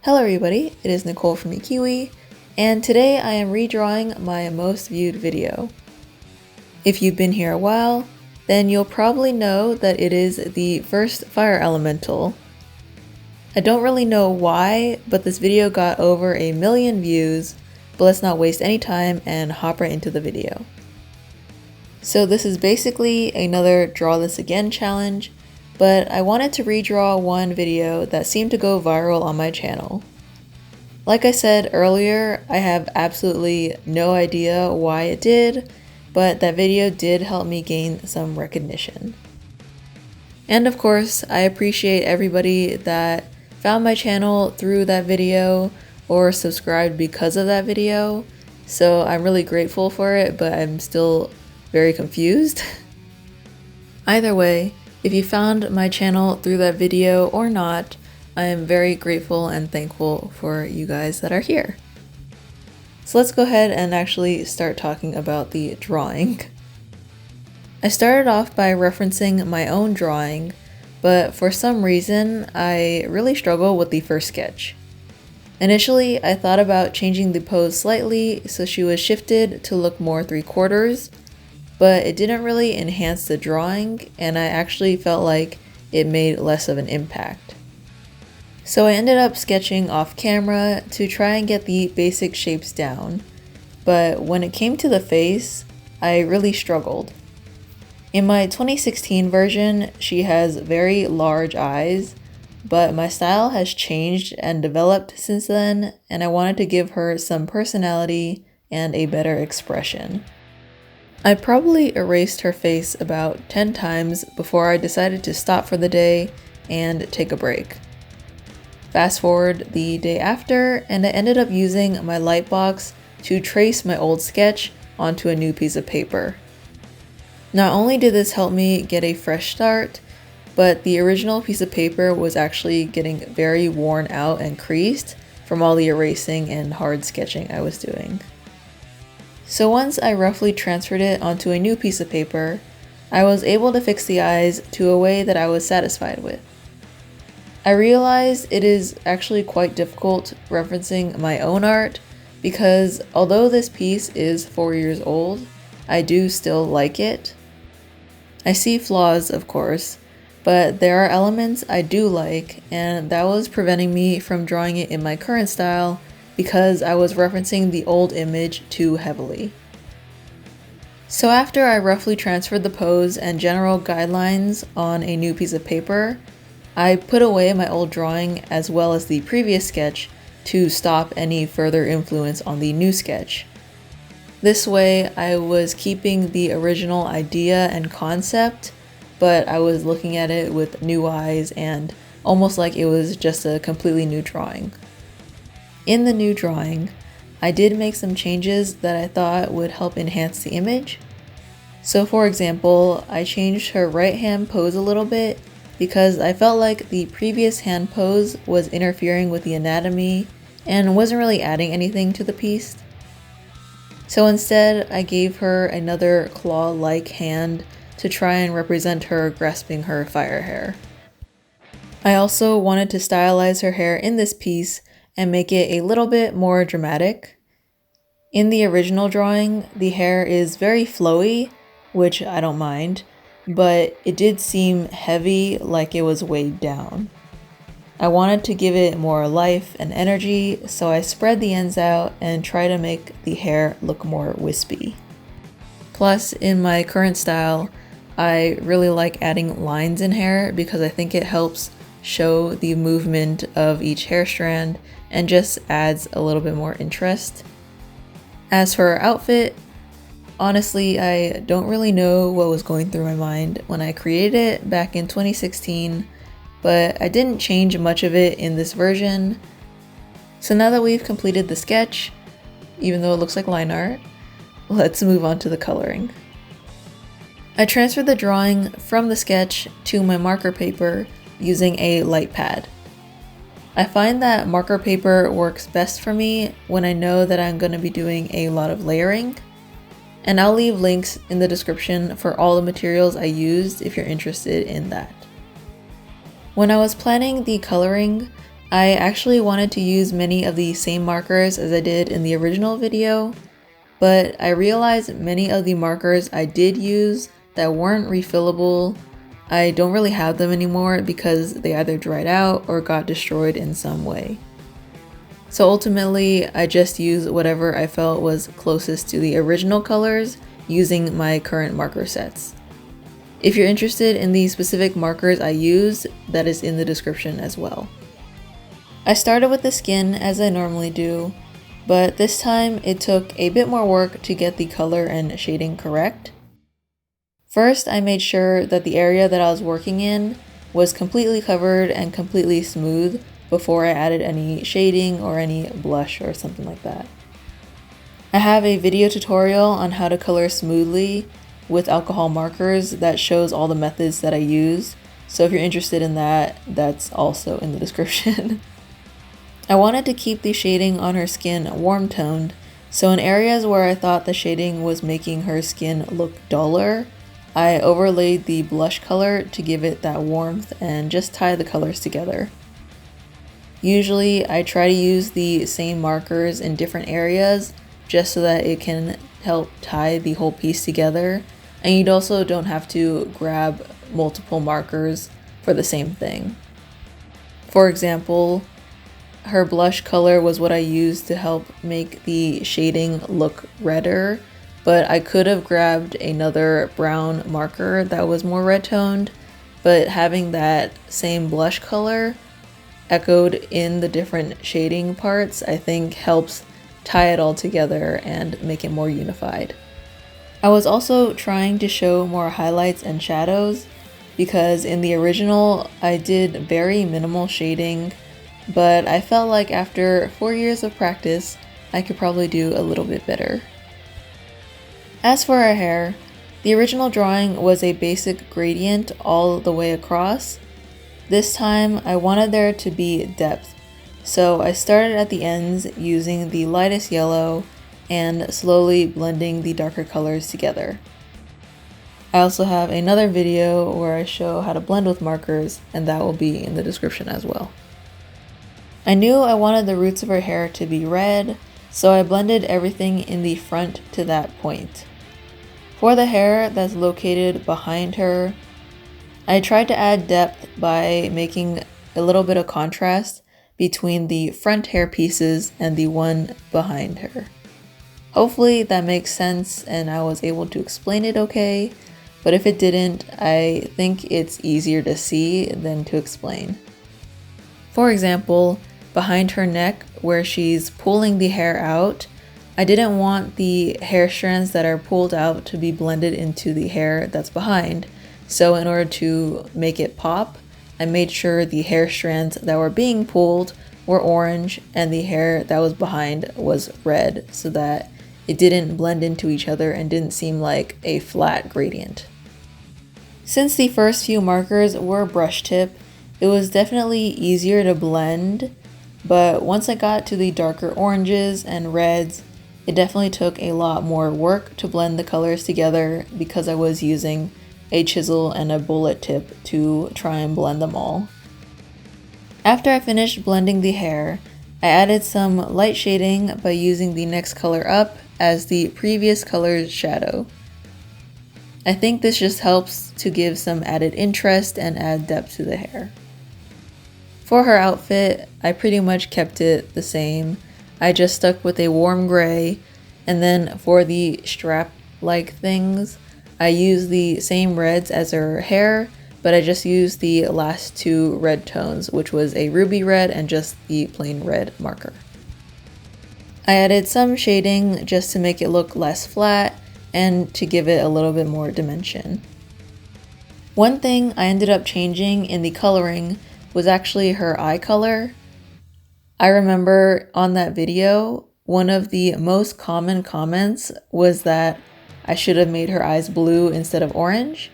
Hello everybody, it is Nicole from iiKiui, and today I am redrawing my most viewed video. If you've been here a while, then you'll probably know that it is the first fire elemental. I don't really know why, but this video got over 1 million views, but let's not waste any time and hop right into the video. So this is basically another Draw This Again challenge, but I wanted to redraw one video that seemed to go viral on my channel. Like I said earlier, I have absolutely no idea why it did, but that video did help me gain some recognition. And of course, I appreciate everybody that found my channel through that video or subscribed because of that video, so I'm really grateful for it, but I'm still very confused. Either way, if you found my channel through that video or not, I am very grateful and thankful for you guys that are here. So let's go ahead and actually start talking about the drawing. I started off by referencing my own drawing, but for some reason I really struggle with the first sketch. Initially, I thought about changing the pose slightly so she was shifted to look more 3/4, but it didn't really enhance the drawing, and I actually felt like it made less of an impact. So I ended up sketching off camera to try and get the basic shapes down, but when it came to the face, I really struggled. In my 2016 version, she has very large eyes, but my style has changed and developed since then, and I wanted to give her some personality and a better expression. I probably erased her face about 10 times before I decided to stop for the day and take a break. Fast forward the day after, and I ended up using my light box to trace my old sketch onto a new piece of paper. Not only did this help me get a fresh start, but the original piece of paper was actually getting very worn out and creased from all the erasing and hard sketching I was doing. So once I roughly transferred it onto a new piece of paper, I was able to fix the eyes to a way that I was satisfied with. I realized it is actually quite difficult referencing my own art because although this piece is 4 years old, I do still like it. I see flaws, of course, but there are elements I do like, and that was preventing me from drawing it in my current style because I was referencing the old image too heavily. So after I roughly transferred the pose and general guidelines on a new piece of paper, I put away my old drawing as well as the previous sketch to stop any further influence on the new sketch. This way I was keeping the original idea and concept, but I was looking at it with new eyes and almost like it was just a completely new drawing. In the new drawing, I did make some changes that I thought would help enhance the image. So for example, I changed her right hand pose a little bit because I felt like the previous hand pose was interfering with the anatomy and wasn't really adding anything to the piece. So instead, I gave her another claw-like hand to try and represent her grasping her fire hair. I also wanted to stylize her hair in this piece and make it a little bit more dramatic. In the original drawing, the hair is very flowy, which I don't mind, but it did seem heavy, like it was weighed down. I wanted to give it more life and energy, so I spread the ends out and try to make the hair look more wispy. Plus, in my current style, I really like adding lines in hair because I think it helps show the movement of each hair strand and just adds a little bit more interest. As for her outfit, honestly, I don't really know what was going through my mind when I created it back in 2016, but I didn't change much of it in this version. So now that we've completed the sketch, even though it looks like line art, let's move on to the coloring. I transferred the drawing from the sketch to my marker paper using a light pad. I find that marker paper works best for me when I know that I'm going to be doing a lot of layering, and I'll leave links in the description for all the materials I used if you're interested in that. When I was planning the coloring, I actually wanted to use many of the same markers as I did in the original video, but I realized many of the markers I did use that weren't refillable, I don't really have them anymore because they either dried out or got destroyed in some way. So ultimately, I just used whatever I felt was closest to the original colors using my current marker sets. If you're interested in the specific markers I used, that is in the description as well. I started with the skin as I normally do, but this time it took a bit more work to get the color and shading correct. First, I made sure that the area that I was working in was completely covered and completely smooth before I added any shading or any blush or something like that. I have a video tutorial on how to color smoothly with alcohol markers that shows all the methods that I use, so if you're interested in that, that's also in the description. I wanted to keep the shading on her skin warm toned, so in areas where I thought the shading was making her skin look duller, I overlaid the blush color to give it that warmth and just tie the colors together. Usually I try to use the same markers in different areas just so that it can help tie the whole piece together, and you also don't have to grab multiple markers for the same thing. For example, her blush color was what I used to help make the shading look redder, but I could have grabbed another brown marker that was more red toned, but having that same blush color echoed in the different shading parts, I think helps tie it all together and make it more unified. I was also trying to show more highlights and shadows because in the original I did very minimal shading, but I felt like after 4 years of practice, I could probably do a little bit better. As for her hair, the original drawing was a basic gradient all the way across. This time, I wanted there to be depth, so I started at the ends using the lightest yellow and slowly blending the darker colors together. I also have another video where I show how to blend with markers, and that will be in the description as well. I knew I wanted the roots of her hair to be red, so I blended everything in the front to that point. For the hair that's located behind her, I tried to add depth by making a little bit of contrast between the front hair pieces and the one behind her. Hopefully that makes sense and I was able to explain it okay, but if it didn't, I think it's easier to see than to explain. For example, behind her neck where she's pulling the hair out, I didn't want the hair strands that are pulled out to be blended into the hair that's behind, so in order to make it pop, I made sure the hair strands that were being pulled were orange and the hair that was behind was red so that it didn't blend into each other and didn't seem like a flat gradient. Since the first few markers were brush tip, it was definitely easier to blend, but once I got to the darker oranges and reds, it definitely took a lot more work to blend the colors together because I was using a chisel and a bullet tip to try and blend them all. After I finished blending the hair, I added some light shading by using the next color up as the previous color's shadow. I think this just helps to give some added interest and add depth to the hair. For her outfit, I pretty much kept it the same. I just stuck with a warm gray, and then for the strap-like things, I used the same reds as her hair, but I just used the last two red tones, which was a ruby red and just the plain red marker. I added some shading just to make it look less flat and to give it a little bit more dimension. One thing I ended up changing in the coloring was actually her eye color. I remember on that video, one of the most common comments was that I should have made her eyes blue instead of orange.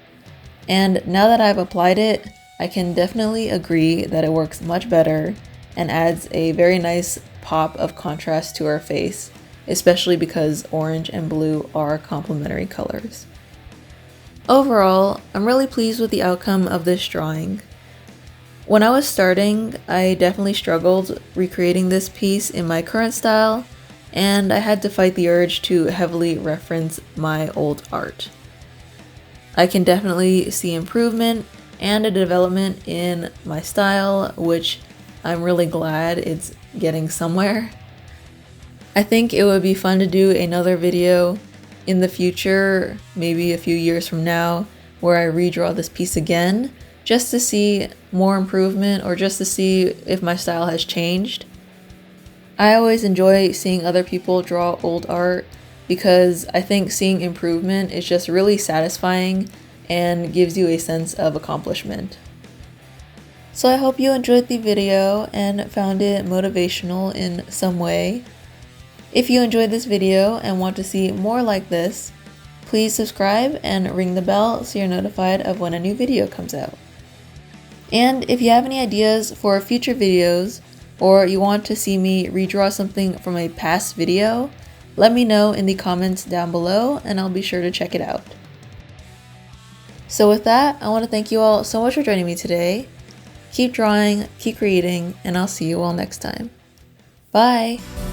And now that I've applied it, I can definitely agree that it works much better and adds a very nice pop of contrast to her face, especially because orange and blue are complementary colors. Overall, I'm really pleased with the outcome of this drawing. When I was starting, I definitely struggled recreating this piece in my current style, and I had to fight the urge to heavily reference my old art. I can definitely see improvement and a development in my style, which I'm really glad it's getting somewhere. I think it would be fun to do another video in the future, maybe a few years from now, where I redraw this piece again, just to see more improvement or just to see if my style has changed. I always enjoy seeing other people draw old art because I think seeing improvement is just really satisfying and gives you a sense of accomplishment. So I hope you enjoyed the video and found it motivational in some way. If you enjoyed this video and want to see more like this, please subscribe and ring the bell so you're notified of when a new video comes out. And if you have any ideas for future videos, or you want to see me redraw something from a past video, let me know in the comments down below and I'll be sure to check it out. So with that, I want to thank you all so much for joining me today. Keep drawing, keep creating, and I'll see you all next time. Bye!